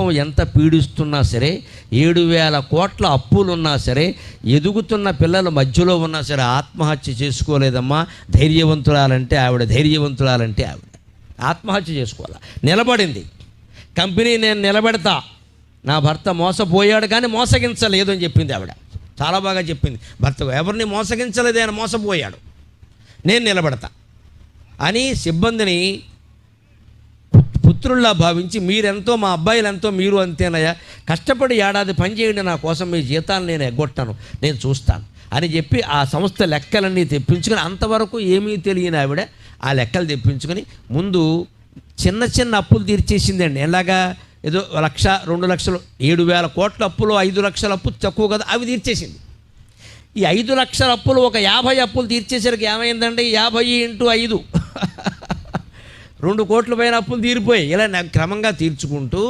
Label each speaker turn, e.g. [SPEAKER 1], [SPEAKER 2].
[SPEAKER 1] కుటుంబం ఎంత పీడిస్తున్నా సరే, 7,000 కోట్ల అప్పులున్నా సరే, ఎదుగుతున్న పిల్లల మధ్యలో ఉన్నా సరే ఆత్మహత్య చేసుకోలేదమ్మా. ధైర్యవంతురాలంటే ఆవిడ ఆత్మహత్య చేసుకోవాలి. నిలబడింది. కంపెనీ నేను నిలబెడతా, నా భర్త మోసపోయాడు కానీ మోసగించలేదు అని చెప్పింది ఆవిడ. చాలా బాగా చెప్పింది. భర్త ఎవరిని మోసగించలేదు, ఆయన మోసపోయాడు, నేను నిలబెడతా అని సిబ్బందిని పుత్రుల్లా భావించి, మీరెంతో మా అబ్బాయిలు ఎంతో మీరు అంతేనయ్యా, కష్టపడి ఏడాది పని చేయండి, నా కోసం మీ జీతాలు నేను ఎగ్గొట్టాను, నేను చూస్తాను అని చెప్పి ఆ సంస్థ లెక్కలన్నీ తెప్పించుకొని, అంతవరకు ఏమీ తెలియని ఆవిడ ఆ లెక్కలు తెప్పించుకొని ముందు చిన్న చిన్న అప్పులు తీర్చేసిందండి. ఎలాగా? ఏదో 1,00,000 2,00,000 7,000 కోట్ల అప్పులు 5 లక్షల అప్పు తక్కువ కదా, అవి తీర్చేసింది. ఈ 5 లక్షల అప్పులు ఒక 50 అప్పులు తీర్చేసరికి ఏమైందంటే 50 × 5 2 కోట్ల పైన అప్పులు తీరిపోయాయి. ఇలా క్రమంగా తీర్చుకుంటూ